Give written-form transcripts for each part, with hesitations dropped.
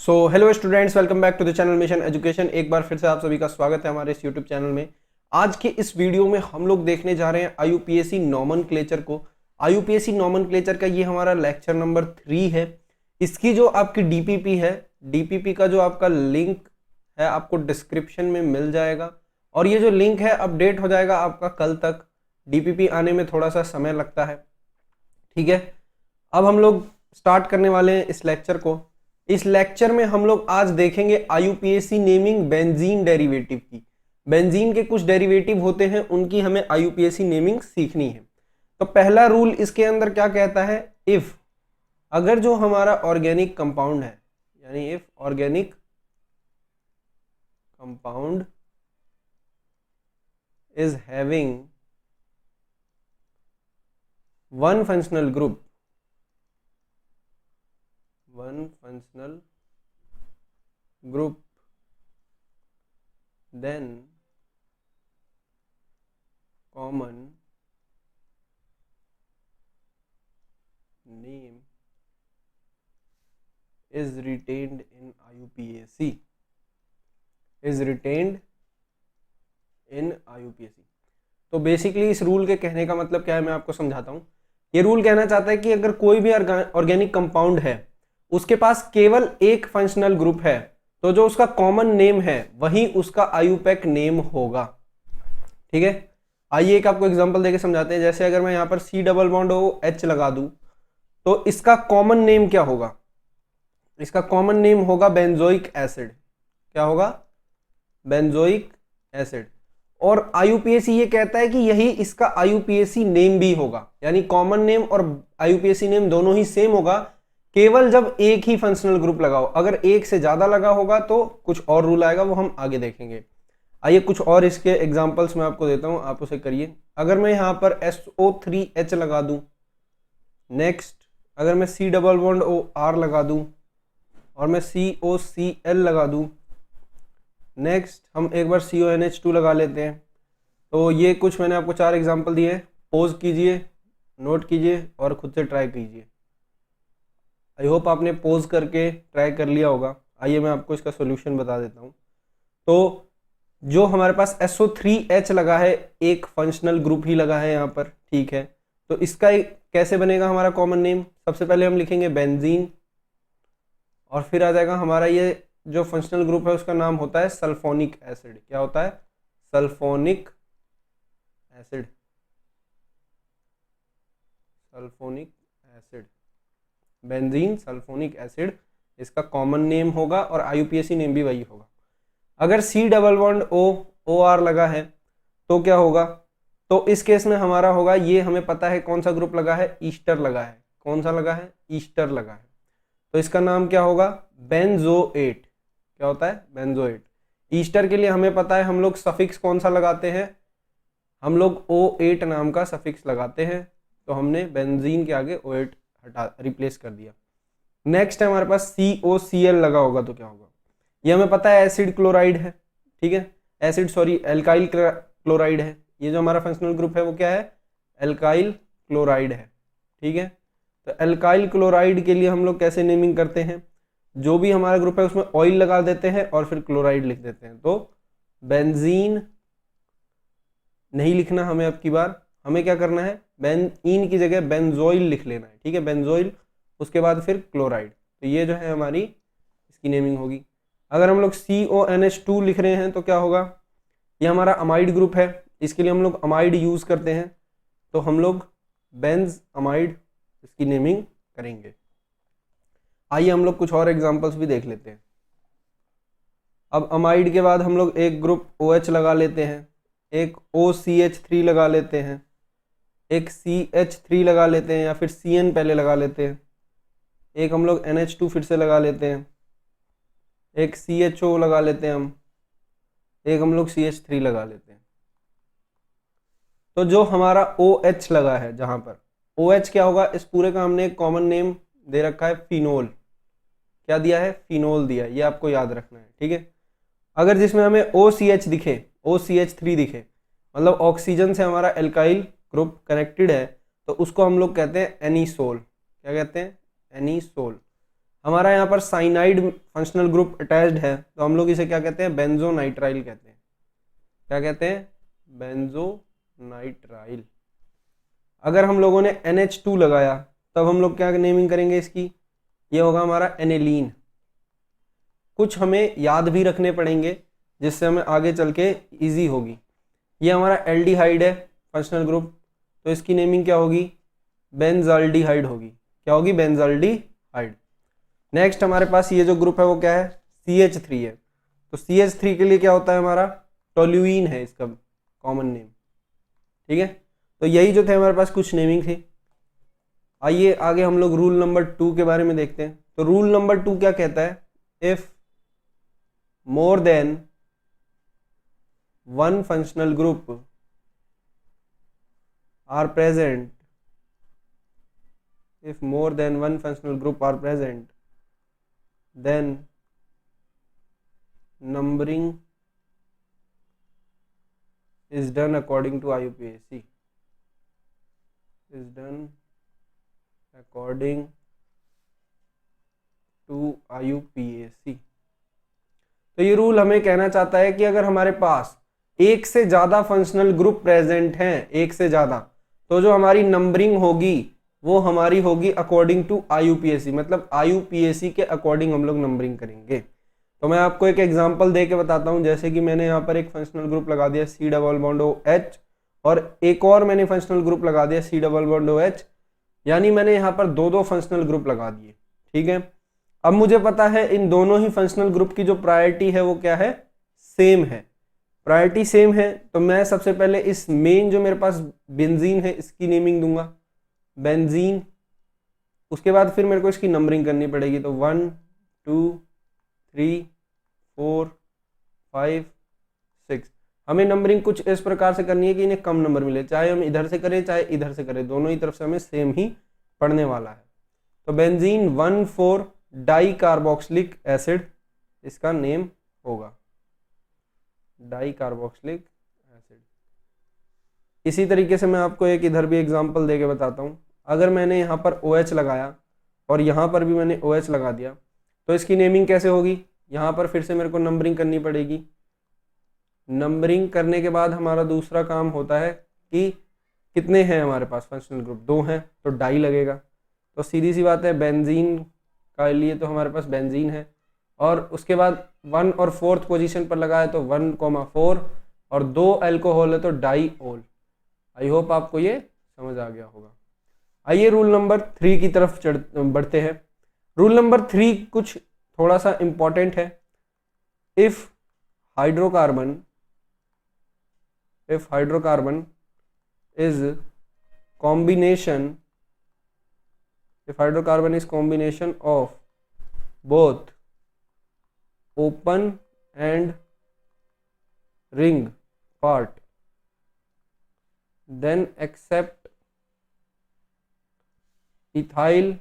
So hello students, welcome back to the channel mission education. एक बार फिर से आप सभी का स्वागत है हमारे इस यूट्यूब चैनल में। आज के इस वीडियो में हम लोग देखने जा रहे हैं आईयूपीएससी नॉमेनक्लेचर को। आईयूपीएससी नॉमेनक्लेचर का ये हमारा लेक्चर नंबर 3 है। इसकी जो आपकी डीपीपी है, डीपीपी का जो आपका लिंक है आपको डिस्क्रिप्शन में मिल जाएगा, और ये जो लिंक है अपडेट हो जाएगा आपका कल तक। डीपीपी आने में थोड़ा सा समय लगता है, ठीक है। अब हम लोग स्टार्ट करने वाले हैं इस लेक्चर को। इस लेक्चर में हम लोग आज देखेंगे आईयूपीएससी नेमिंग बेंजीन डेरिवेटिव की। बेंजीन के कुछ डेरिवेटिव होते हैं, उनकी हमें आईयूपीएससी नेमिंग सीखनी है। तो पहला रूल इसके अंदर क्या कहता है, इफ अगर जो हमारा ऑर्गेनिक कंपाउंड है, यानी if organic compound is having one functional group, then common name is retained in IUPAC, तो बेसिकली इस रूल के कहने का मतलब क्या है, मैं आपको समझाता हूं। ये रूल कहना चाहता है कि अगर कोई भी ऑर्गेनिक कंपाउंड है, उसके पास केवल एक फंक्शनल ग्रुप है, तो जो उसका कॉमन नेम है वही उसका आईयूपैक नेम होगा, ठीक है। आइए एक आपको एग्जांपल देके समझाते हैं। जैसे अगर मैं यहाँ पर C डबल बॉन्ड OH लगा दूं, तो इसका कॉमन नेम क्या होगा? इसका कॉमन नेम होगा बेंजोइक एसिड। क्या होगा? Benzoic acid. और आईयूपीएसी ये कहता है कि यही इसका आईयूपीएसी नेम भी होगा, यानी कॉमन नेम और आईयूपीएसी नेम दोनों ही सेम होगा, केवल जब एक ही फंक्शनल ग्रुप लगाओ। अगर एक से ज्यादा लगा होगा तो कुछ और रूल आएगा, वो हम आगे देखेंगे। आइए कुछ और इसके एग्जांपल्स मैं आपको देता हूं, आप उसे करिए। अगर मैं यहां पर SO3H लगा दूं, नेक्स्ट अगर मैं C डबल बॉन्ड OR लगा दूं और मैं COCl लगा दूं, नेक्स्ट हम एक बार CONH2 लगा लेते हैं। तो ये कुछ मैंने आपको 4 एग्जाम्पल दिए। पॉज कीजिए, नोट कीजिए और खुद से ट्राई कीजिए। आई होप आपने पॉज करके ट्राई कर लिया होगा। आइए मैं आपको इसका सॉल्यूशन बता देता हूँ। तो जो हमारे पास SO3H लगा है, एक फंक्शनल ग्रुप ही लगा है यहाँ पर, ठीक है। तो इसका कैसे बनेगा हमारा कॉमन नेम? सबसे पहले हम लिखेंगे बेंजीन, और फिर आ जाएगा हमारा ये जो फंक्शनल ग्रुप है उसका नाम होता है सल्फोनिक एसिड। क्या होता है? Sulphonic acid. Sulphonic acid, benzene sulphonic acid इसका कॉमन नेम होगा, और आईयूपीएसी नेम भी वही होगा। अगर C डबल बॉन्ड OR लगा है तो क्या होगा? तो इस केस में हमारा होगा, ये हमें पता है कौन सा ग्रुप लगा है, ईस्टर लगा है। कौन सा लगा है? ईस्टर लगा है। तो इसका नाम क्या होगा? बेंजोएट। क्या होता है? बेंजोएट। ईस्टर के लिए हमें पता है हम लोग सफिक्स कौन सा लगाते हैं, हम लोग O8 नाम का सफिक्स लगाते हैं। तो हमने बेंजीन के आगे O8 रिप्लेस कर दिया। नेक्स्ट है हमारे पास COCl लगा होगा, तो क्या होगा? ये हमें पता है एसिड क्लोराइड है, ठीक है। एल्काइल क्लोराइड है। ये जो हमारा फंक्शनल ग्रुप है वो क्या है? एल्काइल क्लोराइड है, ठीक है। तो एल्काइल क्लोराइड के लिए हम लोग कैसे नेमिंग करते हैं? जो भी हमारा ग्रुप है उसमें ऑयल लगा देते हैं और फिर क्लोराइड लिख देते हैं। तो बेंजीन नहीं लिखना हमें, अब की बार हमें क्या करना है, बेंजीन की जगह बेंजोइल लिख लेना है, ठीक है। बेंजोइल, उसके बाद फिर क्लोराइड। तो ये जो है हमारी इसकी नेमिंग होगी। अगर हम लोग CONH2 लिख रहे हैं तो क्या होगा? ये हमारा अमाइड ग्रुप है, इसके लिए हम लोग अमाइड यूज करते हैं, तो हम लोग बेंज अमाइड इसकी नेमिंग करेंगे। आइए हम लोग कुछ और एग्जांपल्स भी देख लेते हैं। अब अमाइड के बाद हम लोग एक ग्रुप OH लगा लेते हैं, एक OCH3 लगा लेते हैं, एक CH3 लगा लेते हैं, या फिर CN पहले लगा लेते हैं, एक हम लोग NH2 फिर से लगा लेते हैं, एक CHO लगा लेते हैं हम, एक हम लोग CH3 लगा लेते हैं। तो जो हमारा OH लगा है, जहां पर OH क्या होगा, इस पूरे का हमने एक कॉमन नेम दे रखा है फिनोल। क्या दिया है? फिनोल दिया है, ये आपको याद रखना है, ठीक है। अगर जिसमें हमें OCH दिखे, OCH3 दिखे, मतलब ऑक्सीजन से हमारा एल्काइल ग्रुप कनेक्टेड है, तो उसको हम लोग कहते हैं एनीसोल। क्या कहते हैं? एनीसोल। हमारा यहाँ पर साइनाइड फंक्शनल ग्रुप अटैच्ड है, तो हम लोग इसे क्या कहते हैं, बेंजोनाइट्राइल कहते हैं। क्या कहते हैं, बेंजोनाइट्राइल। अगर हम लोगों ने NH2 लगाया तब हम लोग क्या नेमिंग करेंगे इसकी, ये होगा हमारा एनेलीन। कुछ हमें याद भी रखने पड़ेंगे जिससे हमें आगे चल के ईजी होगी। ये हमारा एल्डिहाइड है फंक्शनल ग्रुप, तो इसकी नेमिंग क्या होगी, बेंजाल्डिहाइड होगी। क्या होगी, बेंजाल्डिहाइड। नेक्स्ट हमारे पास ये जो ग्रुप है वो क्या है, CH3 है। तो CH3 के लिए क्या होता है हमारा, टोल्यूइन है इसका कॉमन नेम। ठीक है, तो यही जो थे हमारे पास कुछ नेमिंग थी। आइए आगे हम लोग रूल नंबर 2 के बारे में देखते हैं। तो रूल नंबर 2 क्या कहता है, if more than one functional group are present, if more than one functional group are present, then numbering is done according to IUPAC, is done according to IUPAC। तो ये रूल हमें कहना चाहता है कि अगर हमारे पास एक से ज्यादा फंक्शनल ग्रुप प्रेजेंट हैं, एक से ज्यादा, तो जो हमारी नंबरिंग होगी वो हमारी होगी अकॉर्डिंग टू IUPAC, मतलब IUPAC के अकॉर्डिंग हम लोग नंबरिंग करेंगे। तो मैं आपको एक एग्जांपल दे के बताता हूं। जैसे कि मैंने यहाँ पर एक फंक्शनल ग्रुप लगा दिया C⋯OH और एक और मैंने फंक्शनल ग्रुप लगा दिया C⋯OH, यानी मैंने यहाँ पर दो फंक्शनल ग्रुप लगा दिए। ठीक है, अब मुझे पता है इन दोनों ही फंक्शनल ग्रुप की जो प्रायोरिटी है वो क्या है, सेम है। प्रायोरिटी सेम है तो मैं सबसे पहले इस मेन जो मेरे पास बेंजीन है इसकी नेमिंग दूंगा, बेंजीन। उसके बाद फिर मेरे को इसकी नंबरिंग करनी पड़ेगी। तो 1 2 3 4 5 6, हमें नंबरिंग कुछ इस प्रकार से करनी है कि इन्हें कम नंबर मिले, चाहे हम इधर से करें चाहे इधर से करें, दोनों ही तरफ से हमें सेम ही पढ़ने वाला है। तो बेंजीन 1,4 डाई कार्बोक्सिलिक एसिड इसका नेम होगा, डाई कार्बोक्सिलिक एसिड। इसी तरीके से मैं आपको एक इधर भी एग्जांपल देके बताता हूँ। अगर मैंने यहाँ पर OH लगाया और यहाँ पर भी मैंने OH लगा दिया तो इसकी नेमिंग कैसे होगी, यहाँ पर फिर से मेरे को नंबरिंग करनी पड़ेगी। नंबरिंग करने के बाद हमारा दूसरा काम होता है कि कितने हैं हमारे पास फंक्शनल ग्रुप, 2 हैं तो डाई लगेगा। तो सीधी सी बात है, बेंजीन का लिए तो हमारे पास बेंजीन है और उसके बाद 1 और 4th पोजीशन पर लगाया तो 1,4 और 2 अल्कोहल है तो डाईओल। आई होप आपको ये समझ आ गया होगा। आइए रूल नंबर 3 की तरफ बढ़ते हैं। रूल नंबर 3 कुछ थोड़ा सा इंपॉर्टेंट है। If hydrocarbon is combination of both open and ring part, then accept ethyl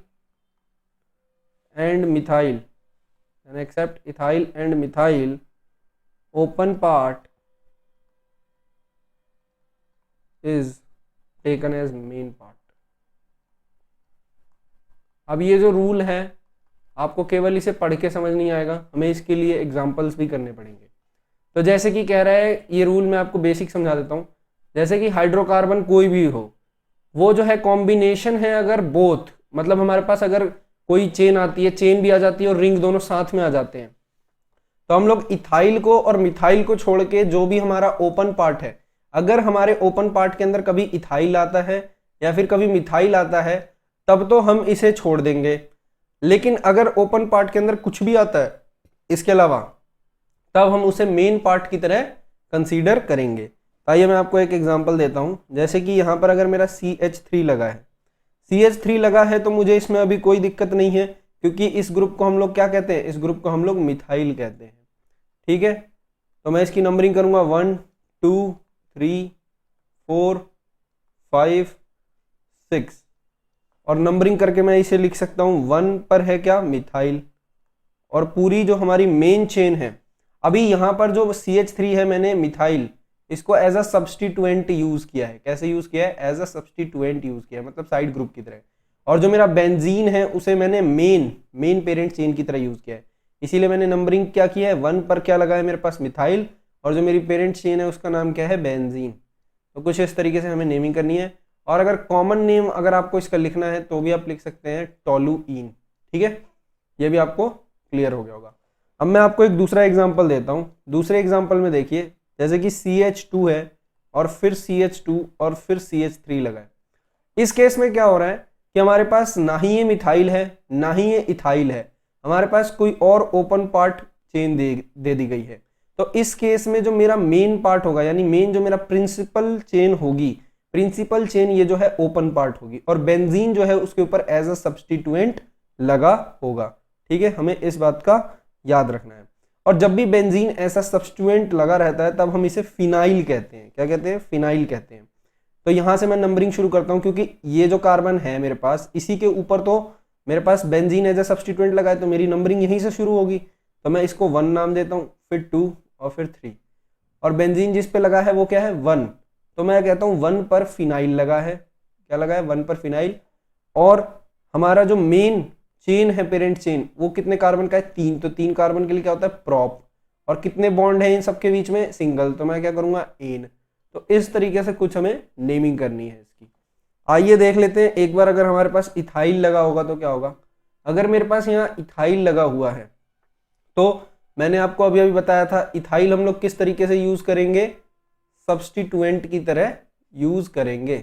and methyl, open part is taken as main part। अब ये जो रूल है आपको केवल इसे पढ़ के समझ नहीं आएगा, हमें इसके लिए एग्जाम्पल्स भी करने पड़ेंगे। तो जैसे कि कह रहा है ये रूल मैं आपको बेसिक समझा देता हूँ। जैसे कि हाइड्रोकार्बन कोई भी हो, वो जो है कॉम्बिनेशन है अगर बोथ, मतलब हमारे पास अगर कोई चेन आती है, चेन भी आ जाती है और रिंग दोनों साथ में आ जाते हैं, तो हम लोग इथाइल को और मिथाइल को छोड़ के जो भी हमारा ओपन पार्ट है, अगर हमारे ओपन पार्ट के अंदर कभी इथाइल आता है या फिर कभी मिथाइल आता है तब तो हम इसे छोड़ देंगे। लेकिन अगर ओपन पार्ट के अंदर कुछ भी आता है इसके अलावा, तब हम उसे मेन पार्ट की तरह कंसीडर करेंगे। आइए मैं आपको एक एग्जांपल देता हूं। जैसे कि यहाँ पर अगर मेरा CH3 लगा है, CH3 लगा है तो मुझे इसमें अभी कोई दिक्कत नहीं है, क्योंकि इस ग्रुप को हम लोग क्या कहते हैं, इस ग्रुप को हम लोग मिथाइल कहते हैं। ठीक है, तो मैं इसकी नंबरिंग करूंगा 1 2 3 4 5 6 और नंबरिंग करके मैं इसे लिख सकता हूं 1 पर है क्या, मिथाइल, और पूरी जो हमारी मेन चेन है, अभी यहां पर जो CH3 है मैंने मिथाइल इसको एज अ सब्स्टिट्यूएंट यूज किया है। कैसे यूज किया है, एज अ सब्स्टिट्यूएंट यूज किया है, मतलब साइड ग्रुप की तरह। और जो मेरा बेंजीन है उसे मैंने मेन पेरेंट चेन की तरह यूज किया है, इसीलिए मैंने नंबरिंग क्या किया है, 1 पर क्या लगा है मेरे पास, मिथाइल, और जो मेरी पेरेंट चेन है उसका नाम क्या है, बेंजीन। तो कुछ इस तरीके से हमें नेमिंग करनी है। और अगर कॉमन नेम अगर आपको इसका लिखना है तो भी आप लिख सकते हैं टोलुइन। ठीक है, ये भी आपको क्लियर हो गया होगा। अब मैं आपको एक दूसरा एग्जाम्पल देता हूँ। दूसरे एग्जाम्पल में देखिए, जैसे कि CH2 है और फिर CH2 और फिर CH3 लगा है। इस केस में क्या हो रहा है कि हमारे पास ना ही ये मिथाइल है ना ही ये इथाइल है, हमारे पास कोई और ओपन पार्ट चेन दे दी गई है। तो इस केस में जो मेरा मेन पार्ट होगा, यानी मेन जो मेरा प्रिंसिपल चेन होगी, प्रिंसिपल चेन ये जो है ओपन पार्ट होगी, और बेंजीन जो है उसके ऊपर एज अ सब्सटीट्यूएंट लगा होगा। ठीक है, हमें इस बात का याद रखना है। और जब भी बेंजीन ऐसा सब्सटीट्यूएंट लगा रहता है तब हम इसे फिनाइल कहते हैं। क्या कहते हैं, फिनाइल कहते हैं। तो यहां से मैं नंबरिंग शुरू करता हूं, क्योंकि ये जो कार्बन है मेरे पास, इसी के ऊपर तो मेरे पास बेंजीन एज ए सब्सटीट्यूएंट लगा है, तो मेरी नंबरिंग यहीं से शुरू होगी। तो मैं इसको 1 नाम देता हूं, फिर 2 और फिर 3। और बेंजीन जिस पे लगा है वो क्या है, 1। तो मैं कहता हूं 1 पर फिनाइल लगा है। क्या लगा है, 1 पर फिनाइल। और हमारा जो मेन चेन है, पेरेंट चेन, वो कितने कार्बन का है, 3। तो 3 कार्बन के लिए क्या होता है, प्रॉप। और कितने बॉन्ड है इन सबके बीच में, सिंगल। तो मैं क्या करूंगा, एन। तो इस तरीके से कुछ हमें नेमिंग करनी है इसकी। आइए देख लेते हैं एक बार, अगर हमारे पास इथाइल लगा होगा तो क्या होगा। अगर मेरे पास यहाँ इथाइल लगा हुआ है तो मैंने आपको अभी अभी बताया था, इथाइल हम लोग किस तरीके से यूज करेंगे, सब्सटीट्यूएंट की तरह यूज करेंगे।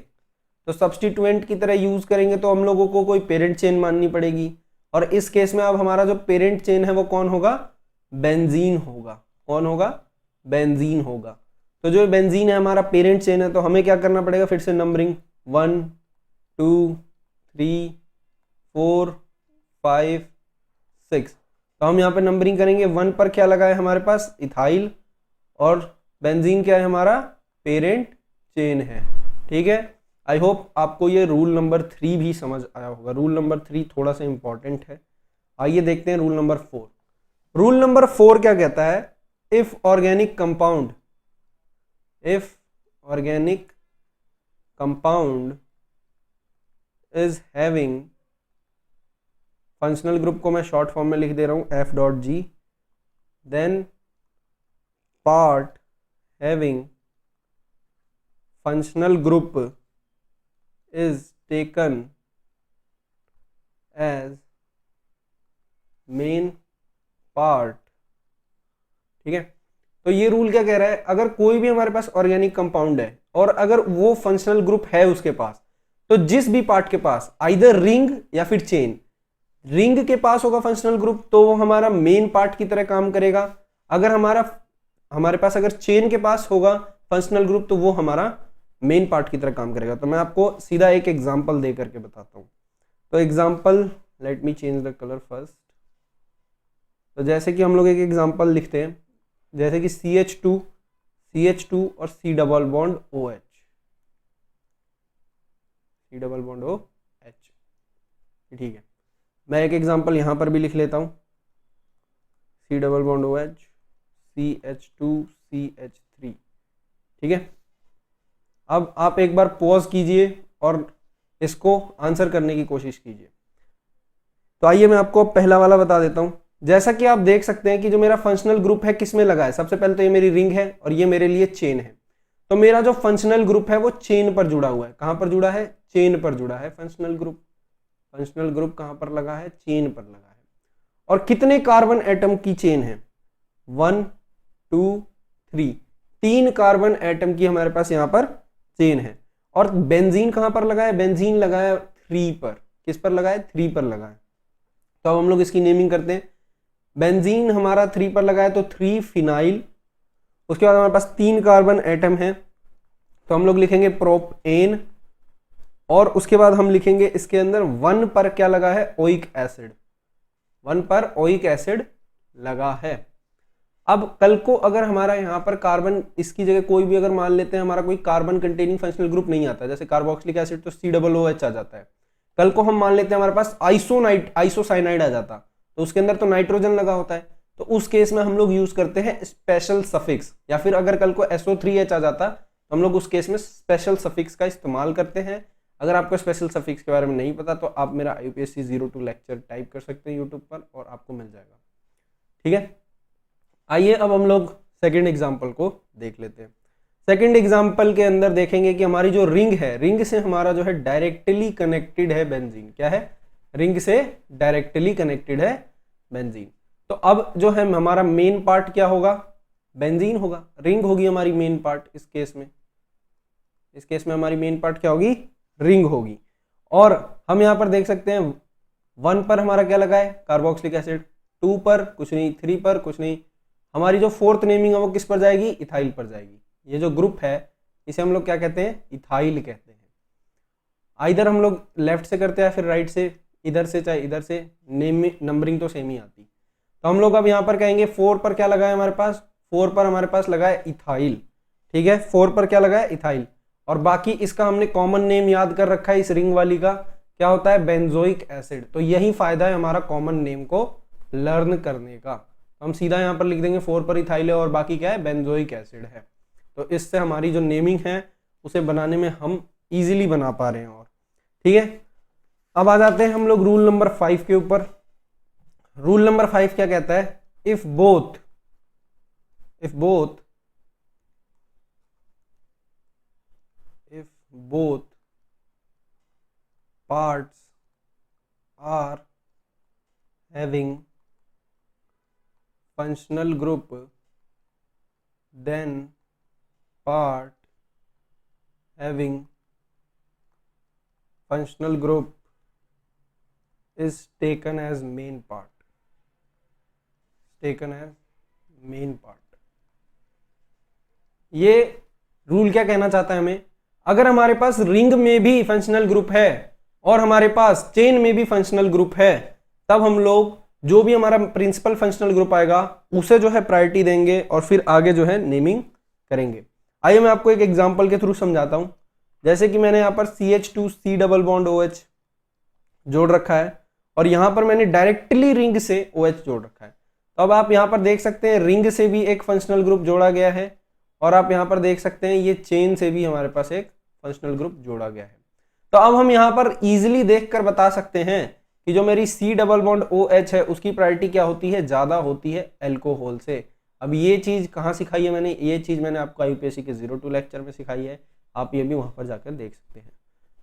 तो सब्सटीट्यूएंट की तरह यूज करेंगे तो हम लोगों को कोई पेरेंट चेन माननी पड़ेगी। और इस केस में अब हमारा जो पेरेंट चेन है वो कौन होगा, बेंजीन होगा। कौन होगा, बेंजीन होगा। तो जो बेंजीन है हमारा पेरेंट चेन है, तो हमें क्या करना पड़ेगा, फिर से नंबरिंग 1 2 3 4 5 6। तो हम यहाँ पे नंबरिंग करेंगे। 1 पर क्या लगा है हमारे पास, इथाइल, और बेंजीन क्या है हमारा, पेरेंट चेन है। ठीक है, आई होप आपको ये रूल नंबर 3 भी समझ आया होगा। रूल नंबर 3 थोड़ा सा इंपॉर्टेंट है। आइए देखते हैं रूल नंबर 4। रूल नंबर 4 क्या कहता है, if organic compound is having, functional group को मैं शॉर्ट फॉर्म में लिख दे रहा हूं F.G, then part having functional group is taken as main part। ठीक है, तो ये रूल क्या कह रहा है, अगर कोई भी हमारे पास ऑर्गेनिक कंपाउंड है और अगर वो फंक्शनल ग्रुप है उसके पास, तो जिस भी पार्ट के पास, आइदर रिंग या फिर चेन, रिंग के पास होगा फंक्शनल ग्रुप तो वो हमारा मेन पार्ट की तरह काम करेगा। अगर हमारे पास अगर चेन के पास होगा फंक्शनल ग्रुप तो वो हमारा मेन पार्ट की तरह काम करेगा। तो मैं आपको सीधा एक एग्जांपल दे करके बताता हूं। तो example, let me change the colour first. तो जैसे कि हम लोग एक एग्जांपल लिखते हैं, जैसे कि CH2 और C double bond OH, C double bond OH। ठीक है, मैं एक एग्जांपल यहां पर भी लिख लेता हूं, C double bond OH CH2 CH3। ठीक है, अब आप एक बार पॉज कीजिए और इसको आंसर करने की कोशिश कीजिए। तो आइए मैं आपको पहला वाला बता देता हूं। जैसा कि आप देख सकते हैं कि जो मेरा फंक्शनल ग्रुप है किस में लगा है, सबसे पहले तो ये मेरी रिंग है और ये मेरे लिए चेन है। तो मेरा जो फंक्शनल ग्रुप है वो चेन पर जुड़ा हुआ है। कहां पर जुड़ा है, चेन पर जुड़ा है फंक्शनल ग्रुप। फंक्शनल ग्रुप कहां पर लगा है, चेन पर लगा है। और कितने कार्बन एटम की चेन है, 1 2 3, 3 कार्बन एटम की हमारे पास यहां पर चेन है। और बेंजीन कहां पर लगा है, बेंजीन लगा है 3 पर। किस पर लगा है, 3 पर लगा है। तो अब हम लोग इसकी नेमिंग करते हैं। बेंजीन हमारा 3 पर लगा है तो 3 फिनाइल। उसके बाद हमारे पास 3 कार्बन एटम है तो हम लोग लिखेंगे प्रोपेन। और उसके बाद हम लिखेंगे इसके अंदर 1 पर क्या लगा है, ओइक एसिड। 1 पर ओइक एसिड लगा है। अब कल को अगर हमारा यहाँ पर कार्बन, इसकी जगह कोई भी अगर मान लेते हैं हमारा कोई कार्बन कंटेनिंग फंक्शनल ग्रुप नहीं आता, जैसे कार्बोक्सिलिक एसिड तो COOH आ जाता है। कल को हम मान लेते हैं हमारे पास आइसोसाइनाइड आ जाता, तो उसके अंदर तो नाइट्रोजन लगा होता है। तो उस केस में हम लोग यूज करते हैं स्पेशल सफिक्स, या फिर अगर कल को SO3H आ जाता तो हम लोग उस केस में स्पेशल सफिक्स का इस्तेमाल करते हैं। अगर आपको स्पेशल सफिक्स के बारे में नहीं पता तो आप मेरा IUPAC 02 लेक्चर टाइप कर सकते हैं यूट्यूब पर और आपको मिल जाएगा। ठीक है, आइए अब हम लोग सेकेंड एग्जाम्पल को देख लेते हैं। सेकेंड एग्जाम्पल के अंदर देखेंगे कि हमारी जो रिंग है, रिंग से हमारा जो है डायरेक्टली कनेक्टेड है बेंजीन। क्या है? रिंग से डायरेक्टली कनेक्टेड है बेंजीन। तो अब जो है हमारा मेन पार्ट क्या होगा? बेंजीन होगा। रिंग होगी हमारी मेन पार्ट इस केस में। इस केस में हमारी मेन पार्ट क्या होगी? रिंग होगी। और हम यहां पर देख सकते हैं 1 पर हमारा क्या लगा है? Carboxylic acid. 2 पर कुछ नहीं, 3 पर कुछ नहीं। हमारी जो फोर्थ नेमिंग है वो किस पर जाएगी? इथाइल पर जाएगी। ये जो ग्रुप है इसे हम लोग क्या कहते हैं? इथाइल कहते हैं। आइदर हम लोग लेफ्ट से करते हैं फिर राइट से, इधर से चाहे इधर से, नंबरिंग तो सेम ही आती। तो हम लोग अब यहाँ पर कहेंगे 4 पर क्या लगा है हमारे पास? 4 पर हमारे पास लगा है इथाइल। ठीक है, 4 पर क्या लगा है? इथाइल। और बाकी इसका हमने कॉमन नेम याद कर रखा है इस रिंग वाली का, क्या होता है? Benzoic acid. तो यही फायदा है हमारा कॉमन नेम को लर्न करने का। तो हम सीधा यहाँ पर लिख देंगे 4 पर इथाइल है और बाकी क्या है? बेंजोइक एसिड है। तो इससे हमारी जो नेमिंग है उसे बनाने में हम इजीली बना पा रहे हैं। और ठीक है, अब आ जाते हैं हम लोग रूल नंबर 5 के ऊपर। रूल नंबर 5 क्या कहता है? If both parts are having functional group, then part having functional group is taken as main part. ये रूल क्या कहना चाहता है हमें? अगर हमारे पास रिंग में भी फंक्शनल ग्रुप है और हमारे पास चेन में भी फंक्शनल ग्रुप है, तब हम लोग जो भी हमारा प्रिंसिपल फंक्शनल ग्रुप आएगा उसे जो है प्रायोरिटी देंगे और फिर आगे जो है नेमिंग करेंगे। आइए मैं आपको एक एग्जांपल के थ्रू समझाता हूं। जैसे कि मैंने यहाँ पर CH2C डबल बॉन्ड OH जोड़ रखा है और यहाँ पर मैंने डायरेक्टली रिंग से OH जोड़ रखा है। तो अब आप यहाँ पर देख सकते हैं रिंग से भी एक फंक्शनल ग्रुप जोड़ा गया है और आप यहाँ पर देख सकते हैं ये चेन से भी हमारे पास एक फंक्शनल ग्रुप जोड़ा गया है। तो अब हम यहाँ पर इजीली देखकर बता सकते हैं कि जो मेरी C डबल बॉन्ड OH है उसकी प्रायोरिटी क्या होती है? ज्यादा होती है अल्कोहल से। अब ये चीज कहाँ सिखाई है मैंने? ये चीज मैंने आपको IUPAC के 02 लेक्चर में सिखाई है। आप ये भी वहां पर जाकर देख सकते हैं।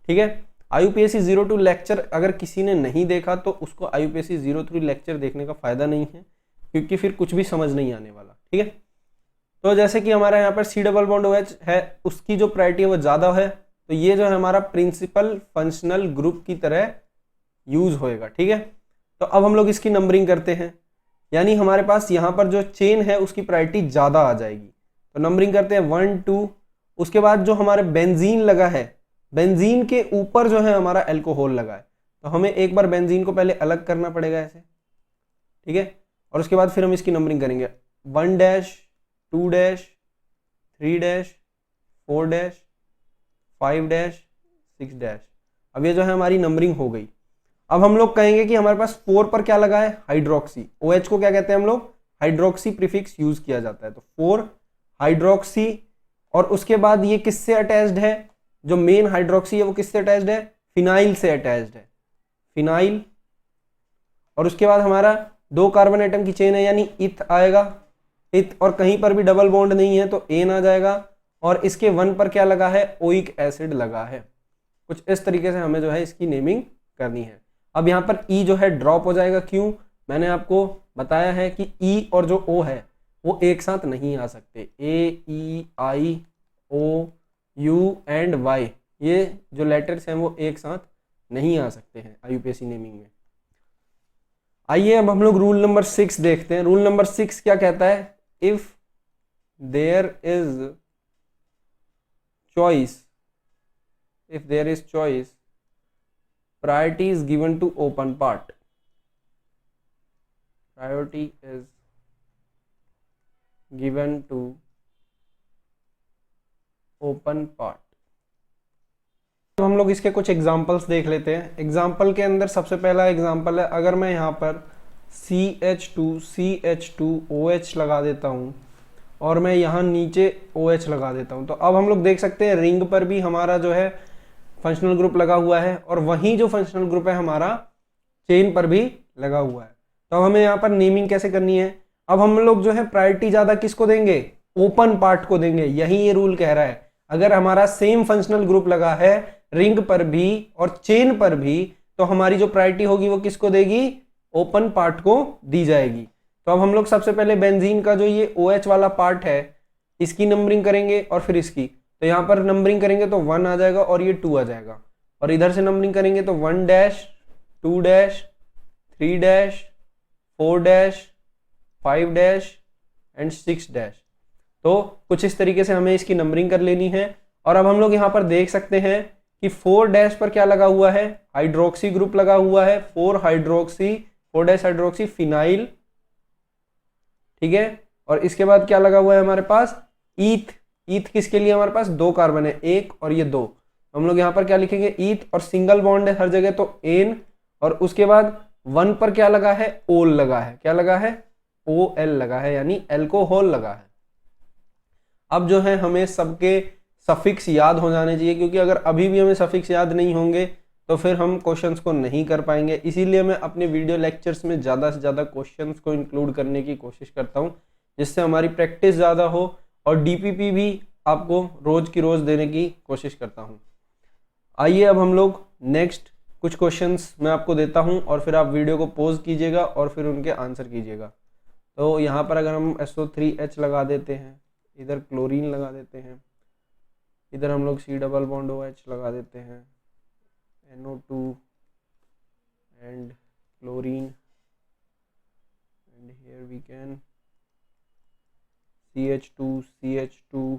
ठीक है, IUPAC 02 लेक्चर अगर किसी ने नहीं देखा तो उसको IUPAC 03 लेक्चर देखने का फायदा नहीं है, क्योंकि फिर कुछ भी समझ नहीं आने वाला। ठीक है, तो जैसे कि हमारा यहाँ पर C डबल बॉन्ड OH है, उसकी जो प्रायोरिटी है वो ज्यादा है, तो ये जो है हमारा प्रिंसिपल फंक्शनल ग्रुप की तरह यूज होएगा। ठीक है, तो अब हम लोग इसकी नंबरिंग करते हैं, यानी हमारे पास यहाँ पर जो चेन है उसकी प्रायोरिटी ज्यादा आ जाएगी। तो नंबरिंग करते हैं 1 2, उसके बाद जो हमारे बेंजीन लगा है, बेंजीन के ऊपर जो है हमारा अल्कोहल लगा है, तो हमें एक बार बेंजीन को पहले अलग करना पड़ेगा ऐसे। ठीक है, और उसके बाद फिर हम इसकी नंबरिंग करेंगे 1 dash 2 dash 3 dash 4 dash 5 dash 6 dash. अब ये जो है हमारी नंबरिंग हो गई। अब हम लोग कहेंगे कि हमारे पास 4 पर क्या लगा है? हाइड्रोक्सी। OH को क्या कहते हैं हम लोग? हाइड्रोक्सी प्रीफिक्स यूज किया जाता है। तो 4 हाइड्रोक्सी, और उसके बाद ये किससे अटैच्ड है? जो मेन हाइड्रोक्सी है वो किससे अटैच्ड है? फिनाइल से अटैच्ड है, फिनाइल। और उसके बाद हमारा 2 कार्बन एटम की चेन है, यानी इथ आएगा, इथ, और कहीं पर भी डबल बॉन्ड नहीं है तो एन आ जाएगा। और इसके 1 पर क्या लगा है? ओइक एसिड लगा है। कुछ इस तरीके से हमें जो है इसकी नेमिंग करनी है। अब यहाँ पर ई जो है ड्रॉप हो जाएगा। क्यों? मैंने आपको बताया है कि ई और जो ओ है वो एक साथ नहीं आ सकते। AEIOU एंड वाई, ये जो लेटर्स हैं वो एक साथ नहीं आ सकते हैं IUPAC नेमिंग में। आइए अब हम लोग रूल नंबर 6 देखते हैं। रूल नंबर 6 क्या कहता है? If there is choice, priority is given to open part. Priority is given to open part. तो हम लोग इसके कुछ एग्जांपल्स देख लेते हैं। एग्जांपल के अंदर सबसे पहला एग्जांपल है, अगर मैं यहाँ पर CH2OH लगा देता हूँ और मैं यहाँ नीचे OH लगा देता हूँ, तो अब हम लोग देख सकते हैं रिंग पर भी हमारा जो है फंक्शनल ग्रुप लगा हुआ है और वही जो फंक्शनल ग्रुप है हमारा चेन पर भी लगा हुआ है। तो अब हमें यहाँ पर नेमिंग कैसे करनी है, अब हम लोग जो है प्रायोरिटी ज्यादा किसको देंगे, ओपन पार्ट को देंगे। यही ये रूल कह रहा है, अगर हमारा सेम फंक्शनल ग्रुप लगा है रिंग पर भी और चेन पर भी, तो हमारी जो प्रायोरिटी होगी वो किसको देगी, ओपन पार्ट को दी जाएगी। तो अब हम लोग सबसे पहले बेंजीन का जो ये OH वाला पार्ट है इसकी नंबरिंग करेंगे और फिर इसकी। तो यहाँ पर नंबरिंग करेंगे तो 1 आ जाएगा और ये 2 आ जाएगा, और इधर से नंबरिंग करेंगे तो 1 dash 2 dash 3 dash 4 dash 5 dash and 6 dash. तो कुछ इस तरीके से हमें इसकी नंबरिंग कर लेनी है। और अब हम लोग यहाँ पर देख सकते हैं कि 4 डैश पर क्या लगा हुआ है, हाइड्रोक्सी ग्रुप लगा हुआ है, 4 डैश हाइड्रोक्सी फिनाइल, ठीक है। और इसके बाद क्या लगा हुआ है हमारे पास, ईथ। ईथ किसके लिए, हमारे पास 2 कार्बन है, 1 और ये 2। हम लोग यहाँ पर क्या लिखेंगे, ईथ, और सिंगल बॉन्ड है हर जगह तो एन, और उसके बाद 1 पर क्या लगा है, ओल लगा है, क्या लगा है, OL लगा है, यानी एल्कोहल लगा है। अब जो है हमें सबके सफिक्स याद हो जाने चाहिए, क्योंकि अगर अभी भी हमें सफिक्स याद नहीं होंगे तो फिर हम क्वेश्चंस को नहीं कर पाएंगे। इसीलिए मैं अपने वीडियो लेक्चर्स में ज़्यादा से ज़्यादा क्वेश्चंस को इंक्लूड करने की कोशिश करता हूँ, जिससे हमारी प्रैक्टिस ज़्यादा हो, और DPP भी आपको रोज़ की रोज़ देने की कोशिश करता हूँ। आइए अब हम लोग नेक्स्ट कुछ क्वेश्चंस मैं आपको देता हूँ और फिर आप वीडियो को पॉज कीजिएगा और फिर उनके आंसर कीजिएगा। तो यहाँ पर अगर हम SO3H लगा देते हैं, इधर क्लोरीन लगा देते हैं, इधर हम लोग C डबल बॉन्ड OH लगा देते हैं, NO2 and chlorine, and here we can CH2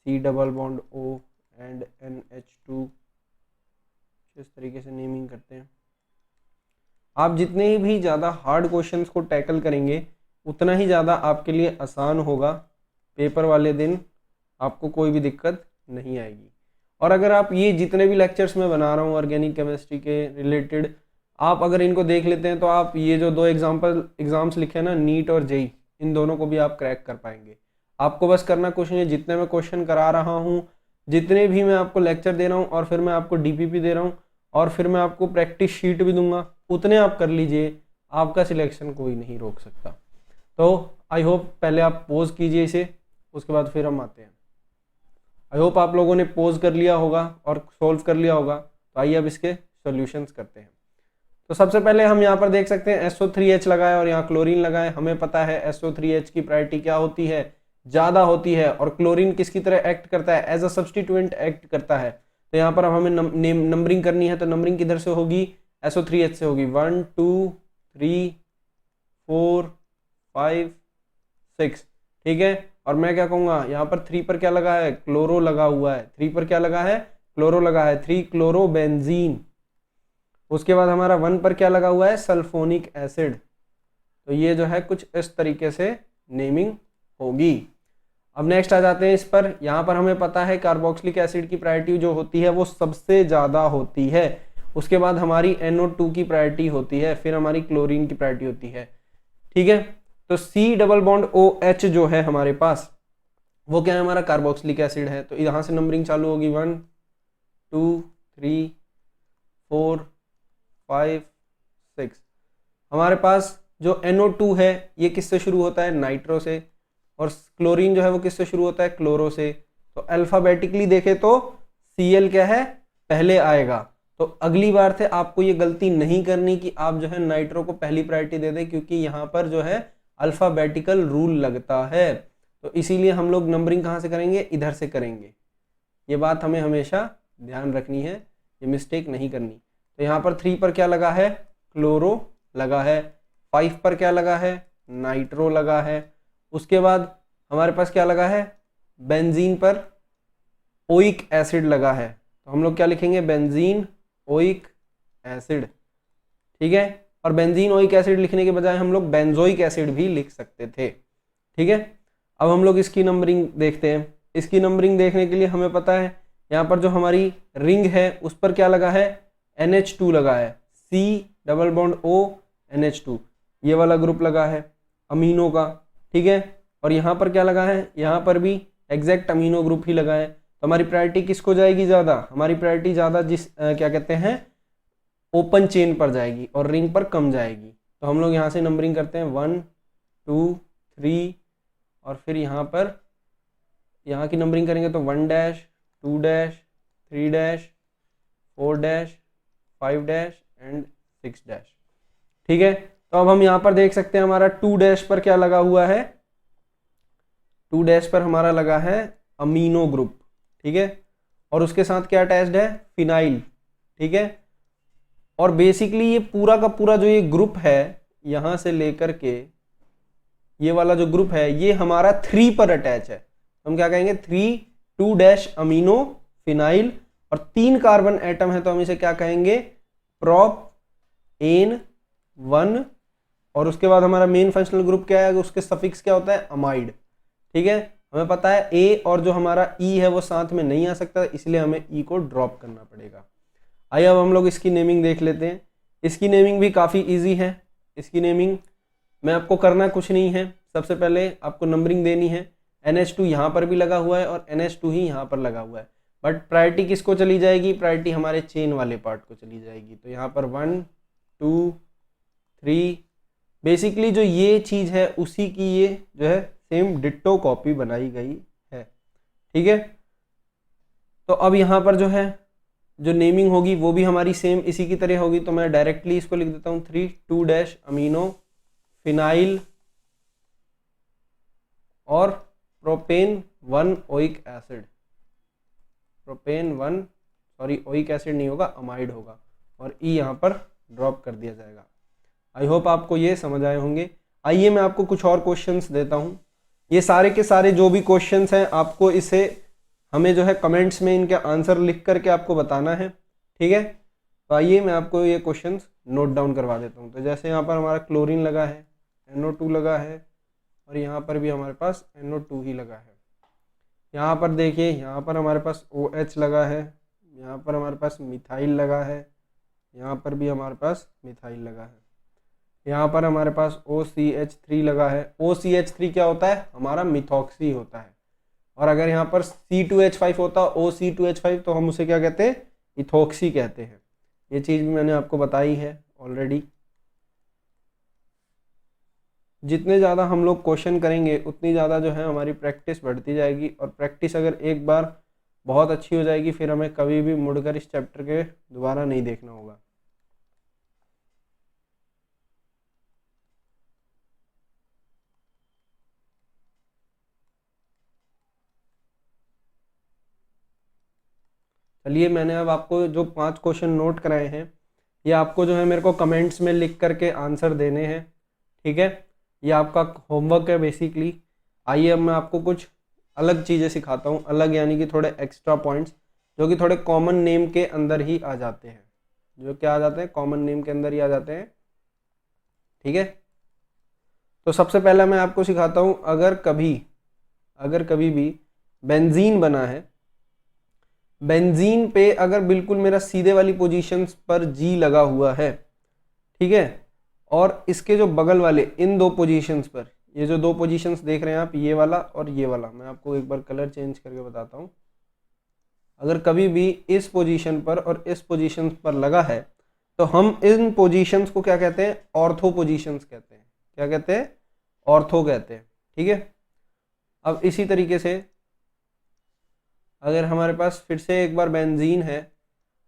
C double bond O and NH2। इस तरीके से नेमिंग करते हैं। आप जितने भी ज़्यादा हार्ड क्वेश्चंस को टैकल करेंगे उतना ही ज़्यादा आपके लिए आसान होगा। पेपर वाले दिन आपको कोई भी दिक्कत नहीं आएगी। और अगर आप ये जितने भी लेक्चर्स मैं बना रहा हूँ ऑर्गेनिक केमिस्ट्री के रिलेटेड, आप अगर इनको देख लेते हैं तो आप ये जो 2 एग्जाम्स लिखे हैं ना, नीट और जेई, इन दोनों को भी आप क्रैक कर पाएंगे। आपको बस करना कुछ नहीं है, जितने मैं क्वेश्चन करा रहा हूँ, जितने भी मैं आपको लेक्चर दे रहा हूँ, और फिर मैं आपको DPP दे रहा हूँ, और फिर मैं आपको प्रैक्टिस शीट भी दूंगा, उतने आप कर लीजिए, आपका सिलेक्शन कोई नहीं रोक सकता। तो आई होप पहले आप पोज कीजिए इसे, उसके बाद फिर हम आते हैं। आई होप आप लोगों ने पोज कर लिया होगा और सोल्व कर लिया होगा। तो आइए अब इसके सॉल्यूशंस करते हैं। तो सबसे पहले हम यहाँ पर देख सकते हैं SO3H लगाए और यहाँ क्लोरीन लगाए। हमें पता है SO3H की प्रायोरिटी क्या होती है, ज़्यादा होती है, और क्लोरीन किसकी तरह एक्ट करता है, एज अ सब्सटीट्यूएंट एक्ट करता है। तो यहाँ पर हमें नंबरिंग करनी है, तो नंबरिंग किधर से होगी, SO3H से होगी। 1 2 3 4 5 6, ठीक है। और मैं क्या कहूँगा, यहाँ पर 3 पर क्या लगा है, क्लोरो लगा हुआ है। 3 पर क्या लगा है, क्लोरो लगा है, 3 क्लोरोबेंजीन। उसके बाद हमारा 1 पर क्या लगा हुआ है, सल्फोनिक एसिड। तो ये जो है कुछ इस तरीके से नेमिंग होगी। अब नेक्स्ट आ जाते हैं इस पर। यहाँ पर हमें पता है कार्बोक्सिलिक एसिड की प्रायोरिटी जो होती है वो सबसे ज़्यादा होती है। उसके बाद हमारी NO2 की प्रायोरिटी होती है, फिर हमारी क्लोरीन की प्रायोरिटी होती है, ठीक है। तो C डबल बॉन्ड OH जो है हमारे पास, वो क्या है, हमारा कार्बोक्सिलिक एसिड है। तो यहाँ से नंबरिंग चालू होगी 1 2 3 4 5 6। हमारे पास जो NO2 है ये किससे शुरू होता है, नाइट्रो से, और क्लोरीन जो है वो किससे शुरू होता है, क्लोरो से। तो अल्फाबेटिकली देखे तो Cl क्या है, पहले आएगा। तो अगली बार से आपको ये गलती नहीं करनी कि आप जो है नाइट्रो को पहली प्रायोरिटी दे दें, क्योंकि यहाँ पर जो है अल्फाबेटिकल रूल लगता है। तो इसीलिए हम लोग नंबरिंग कहाँ से करेंगे, इधर से करेंगे। ये बात हमें हमेशा ध्यान रखनी है, ये मिस्टेक नहीं करनी। तो यहाँ पर 3 पर क्या लगा है, क्लोरो लगा है। 5 पर क्या लगा है, नाइट्रो लगा है। उसके बाद हमारे पास क्या लगा है, बेंजीन पर ओइक एसिड लगा है। तो हम लोग क्या लिखेंगे, बेंजीन ओइक एसिड, ठीक है। और बेंजीन ओइक एसिड लिखने के बजाय हम लोग बेंजोइक एसिड भी लिख सकते थे, ठीक है। अब हम लोग इसकी नंबरिंग देखते हैं। इसकी नंबरिंग देखने के लिए हमें पता है यहाँ पर जो हमारी रिंग है उस पर क्या लगा है, NH2 लगा है, C double bond O NH2, ये वाला ग्रुप लगा है अमीनो का, ठीक है। और यहाँ पर क्या लगा है, यहाँ पर भी एग्जैक्ट अमीनो ग्रुप ही लगा है। तो हमारी प्रायोरिटी किसको जाएगी ज़्यादा, हमारी प्रायोरिटी ज़्यादा क्या कहते हैं ओपन चेन पर जाएगी और रिंग पर कम जाएगी। तो हम लोग यहाँ से नंबरिंग करते हैं 1 2 3 और फिर यहाँ की नंबरिंग करेंगे तो 1 dash 2 dash 3 dash 4 dash 5 dash and 6 dash. ठीक है, तो अब हम यहाँ पर देख सकते हैं हमारा 2 डैश पर क्या लगा हुआ है, 2 डैश पर हमारा लगा है अमीनो ग्रुप। ठीक है, और उसके साथ क्या अटैच्ड है, फिनाइल। ठीक है, और बेसिकली ये पूरा का पूरा जो ये ग्रुप है यहाँ से लेकर के ये वाला जो ग्रुप है ये हमारा 3 पर अटैच है। हम क्या कहेंगे 3 2 डैश अमीनो फिनाइल और 3 कार्बन एटम है तो हम इसे क्या कहेंगे प्रोप एन 1 और उसके बाद हमारा मेन फंक्शनल ग्रुप क्या है, उसके सफिक्स क्या होता है अमाइड। ठीक है, हमें पता है ए और जो हमारा ई है वो साथ में नहीं आ सकता, इसलिए हमें ई को ड्रॉप करना पड़ेगा। आइए अब हम लोग इसकी नेमिंग देख लेते हैं। इसकी नेमिंग भी काफ़ी इजी है। इसकी नेमिंग में आपको करना कुछ नहीं है, सबसे पहले आपको नंबरिंग देनी है। NH2 यहाँ पर भी लगा हुआ है और NH2 ही यहाँ पर लगा हुआ है, बट प्रायोरिटी किसको चली जाएगी, प्रायोरिटी हमारे चेन वाले पार्ट को चली जाएगी। तो यहाँ पर 1 2 3 बेसिकली जो ये चीज़ है उसी की ये जो है सेम डिट्टो कॉपी बनाई गई है। ठीक है, तो अब यहाँ पर जो है जो नेमिंग होगी वो भी हमारी सेम इसी की तरह होगी। तो मैं डायरेक्टली इसको लिख देता हूँ 3 2 डैश अमीनो फिनाइल और propane 1 oic acid. Propane 1 sorry oic acid नहीं होगा अमाइड होगा और ई यहाँ पर ड्रॉप कर दिया जाएगा। आई होप आपको ये समझ आए होंगे। आइए मैं आपको कुछ और क्वेश्चंस देता हूँ। ये सारे के सारे जो भी क्वेश्चंस हैं आपको इसे हमें जो है कमेंट्स में इनके आंसर लिख करके आपको बताना है। ठीक है, तो आइए मैं आपको ये क्वेश्चंस नोट डाउन करवा देता हूँ। तो जैसे यहाँ पर हमारा क्लोरीन लगा है, NO2 लगा है और यहाँ पर भी हमारे पास NO2 ही लगा है। यहाँ पर देखिए यहाँ पर हमारे पास OH लगा है, यहाँ पर हमारे पास मिथाइल लगा है, यहाँ पर भी हमारे पास मिथाइल लगा है, यहाँ पर हमारे पास OCH3 लगा है। OCH3 क्या होता है, हमारा मिथॉक्सी होता है। और अगर यहाँ पर C2H5 होता OC2H5 तो हम उसे क्या कहते हैं, इथॉक्सी कहते हैं। ये चीज़ भी मैंने आपको बताई है ऑलरेडी। जितने ज़्यादा हम लोग क्वेश्चन करेंगे उतनी ज़्यादा जो है हमारी प्रैक्टिस बढ़ती जाएगी और प्रैक्टिस अगर एक बार बहुत अच्छी हो जाएगी फिर हमें कभी भी मुड़कर इस चैप्टर के दोबारा नहीं देखना होगा। चलिए मैंने अब आपको जो 5 क्वेश्चन नोट कराए हैं ये आपको जो है मेरे को कमेंट्स में लिख करके आंसर देने हैं। ठीक है, ये आपका होमवर्क है बेसिकली। आइए अब मैं आपको कुछ अलग चीज़ें सिखाता हूँ, अलग यानी कि थोड़े एक्स्ट्रा पॉइंट्स जो कि थोड़े कॉमन नेम के अंदर ही आ जाते हैं, जो क्या आ जाते हैं कॉमन नेम के अंदर ही आ जाते हैं। ठीक है, तो सबसे पहला मैं आपको सिखाता हूँ, अगर कभी भी बेंजीन बना है, बेंजीन पे अगर बिल्कुल मेरा सीधे वाली पोजीशंस पर G लगा हुआ है, ठीक है, और इसके जो बगल वाले इन 2 पोजीशंस पर, ये जो 2 पोजीशंस देख रहे हैं आप, ये वाला और ये वाला, मैं आपको एक बार कलर चेंज करके बताता हूँ। अगर कभी भी इस पोजीशन पर और इस पोजीशन पर लगा है तो हम इन पोजीशंस को क्या कहते हैं, ऑर्थो पोजीशंस कहते हैं। क्या कहते हैं, ऑर्थो कहते हैं। ठीक है, अब इसी तरीके से अगर हमारे पास फिर से एक बार बेंजीन है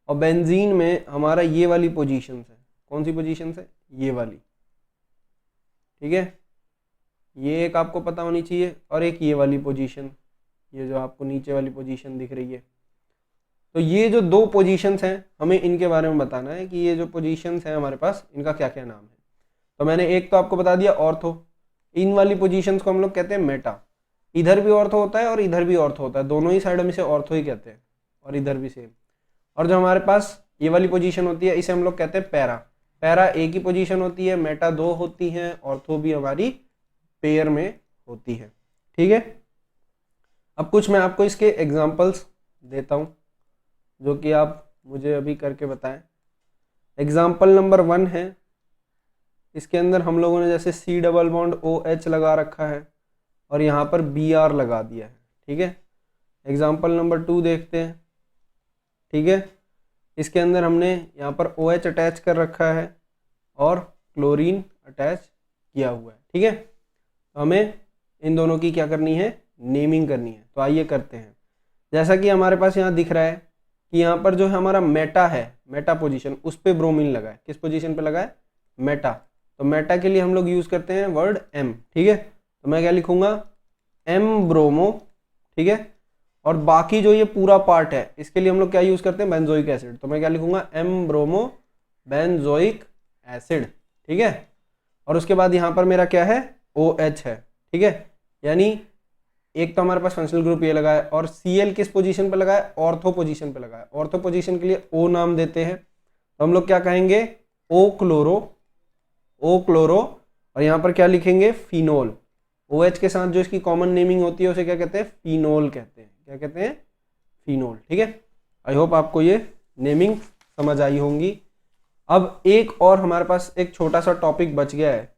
और बेंजीन में हमारा ये वाली पोजीशंस है, कौन सी पोजीशंस है, ये वाली। ठीक है, ये एक आपको पता होनी चाहिए और एक ये वाली पोजीशन, ये जो आपको नीचे वाली पोजीशन दिख रही है। तो ये जो 2 पोजीशंस हैं हमें इनके बारे में बताना है कि ये जो पोजीशंस हैं हमारे पास इनका क्या क्या नाम है। तो मैंने एक तो आपको बता दिया ऑर्थो, इन वाली पोजीशंस को हम लोग कहते हैं मेटा। इधर भी ऑर्थो होता है और इधर भी ऑर्थो होता है, दोनों ही साइड हम इसे ऑर्थो ही कहते हैं, और इधर भी सेम। और जो हमारे पास ये वाली पोजीशन होती है इसे हम लोग कहते हैं पैरा। पैरा एक ही पोजीशन होती है, मेटा 2 होती हैं, ऑर्थो भी हमारी पेयर में होती है। ठीक है, अब कुछ मैं आपको इसके एग्जाम्पल्स देता हूँ जो कि आप मुझे अभी करके बताएं। एग्जाम्पल नंबर 1 है, इसके अंदर हम लोगों ने जैसे C डबल बॉन्ड OH लगा रखा है और यहाँ पर Br लगा दिया है। ठीक है, एग्जाम्पल नंबर 2 देखते हैं। ठीक है, इसके अंदर हमने यहाँ पर OH अटैच कर रखा है और क्लोरीन अटैच किया हुआ है। ठीक है, तो हमें इन दोनों की क्या करनी है, नेमिंग करनी है। तो आइए करते हैं। जैसा कि हमारे पास यहाँ दिख रहा है कि यहाँ पर जो है हमारा मेटा है, मेटा पोजीशन, उस पे ब्रोमीन लगा है। किस पोजीशन पे लगा है, मेटा। तो मेटा के लिए हम लोग यूज करते हैं वर्ड M। ठीक है, तो मैं क्या लिखूंगा, M ब्रोमो। ठीक है, और बाकी जो ये पूरा पार्ट है इसके लिए हम लोग क्या यूज करते हैं, बेंजोइक एसिड। तो मैं क्या लिखूंगा, M ब्रोमो बेंजोइक एसिड। ठीक है, और उसके बाद यहाँ पर मेरा क्या है, OH है। ठीक है, यानी एक तो हमारे पास फंक्शनल ग्रुप ये लगा है, और Cl किस पोजीशन पे लगा है, ऑर्थो पोजीशन पे लगा है। ऑर्थो पोजीशन के लिए O नाम देते हैं, तो हम लोग क्या कहेंगे, O क्लोरो, और यहाँ पर क्या लिखेंगे, फिनोल। OH के साथ जो इसकी कॉमन नेमिंग होती है उसे क्या कहते हैं, फिनोल कहते हैं। क्या कहते हैं, फिनोल। ठीक है, आई होप आपको ये नेमिंग समझ आई होंगी। अब एक और हमारे पास एक छोटा सा टॉपिक बच गया है,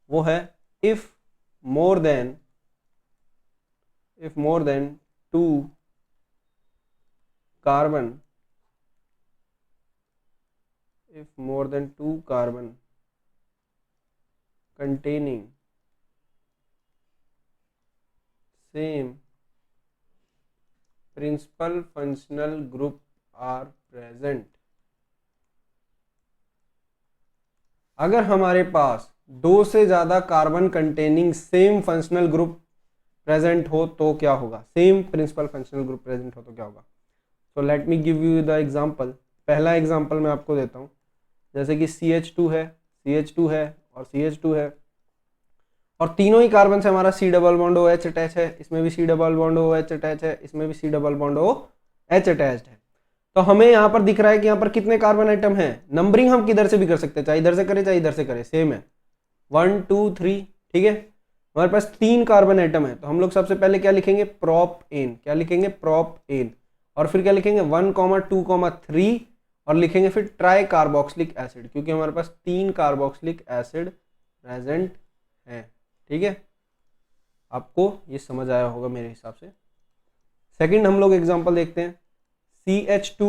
वो है if more then 2 carbon containing same principal functional group are present। अगर हमारे पास 2 से ज्यादा carbon containing same functional group present हो तो क्या होगा, same principal functional group present हो तो क्या होगा। So let me give you the example. पहला एग्जांपल मैं आपको देता हूँ, जैसे कि CH2 है, CH2 है और CH2 है, और तीनों ही कार्बन से हमारा C double bond OH attach है, इसमें भी C double bond OH attach है, इसमें भी C double bond OH attached है। तो हमें यहाँ पर दिख रहा है कि यहाँ पर कितने कार्बन आइटम हैं। नंबरिंग हम किधर से भी कर सकते हैं, चाहे इधर से करें चाहे इधर से करें, सेम है 1 2 3। ठीक है, हमारे पास 3 कार्बन आइटम है, तो हम लोग सबसे पहले क्या लिखेंगे, प्रोप एन। क्या लिखेंगे, प्रोप एन, और फिर क्या लिखेंगे 1 2 3, और लिखेंगे फिर ट्राई कार्बोक्सिलिक एसिड, क्योंकि हमारे पास 3 कार्बोक्सिलिक एसिड प्रेजेंट है। ठीक है, आपको ये समझ आया होगा मेरे हिसाब से। सेकंड हम लोग एग्जांपल देखते हैं, CH2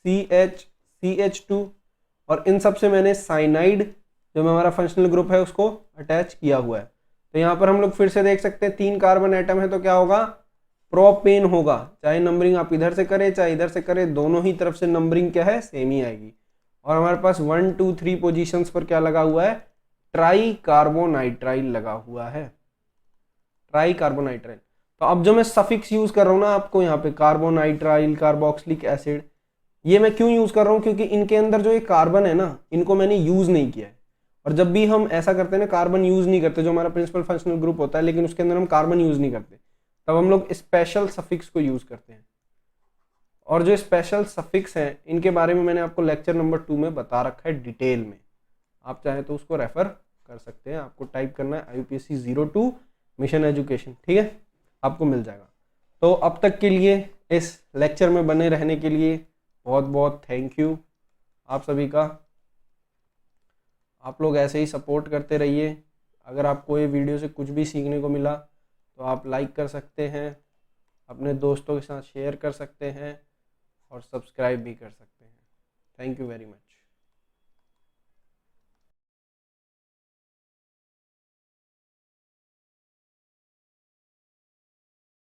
CH CH2, और इन सब से मैंने साइनाइड जो हमारा फंक्शनल ग्रुप है उसको अटैच किया हुआ है। तो यहाँ पर हम लोग फिर से देख सकते हैं 3 कार्बन आइटम है, तो क्या होगा, प्रोपेन होगा। चाहे नंबरिंग आप इधर से करें चाहे इधर से करें, दोनों ही तरफ से नंबरिंग क्या है, सेम ही आएगी। और हमारे पास 1 2 3 पोजीशंस पर क्या लगा हुआ है, ट्राई कार्बोनाइट्राइल लगा हुआ है, ट्राई कार्बोनाइट्राइल। तो अब जो मैं सफिक्स यूज कर रहा हूँ ना आपको यहाँ पे, कार्बोनाइट्राइल, कार्बोक्सिलिक एसिड, ये मैं क्यों यूज कर रहा हूँ, क्योंकि इनके अंदर जो ये कार्बन है ना, इनको मैंने यूज नहीं किया है। और जब भी हम ऐसा करते हैं ना, कार्बन यूज नहीं करते, जो हमारा प्रिंसिपल फंक्शनल ग्रुप होता है लेकिन उसके अंदर हम कार्बन यूज नहीं करते, तब हम लोग स्पेशल सफिक्स को यूज करते हैं। और जो स्पेशल सफिक्स हैं इनके बारे में मैंने आपको लेक्चर नंबर 2 में बता रखा है डिटेल में, आप चाहें तो उसको रेफर कर सकते हैं। आपको टाइप करना है IUPAC 02 मिशन एजुकेशन। ठीक है, आपको मिल जाएगा। तो अब तक के लिए इस लेक्चर में बने रहने के लिए बहुत बहुत थैंक यू आप सभी का। आप लोग ऐसे ही सपोर्ट करते रहिए। अगर आपको ये वीडियो से कुछ भी सीखने को मिला तो आप लाइक कर सकते हैं, अपने दोस्तों के साथ शेयर कर सकते हैं और सब्सक्राइब भी कर सकते हैं। Thank you very much.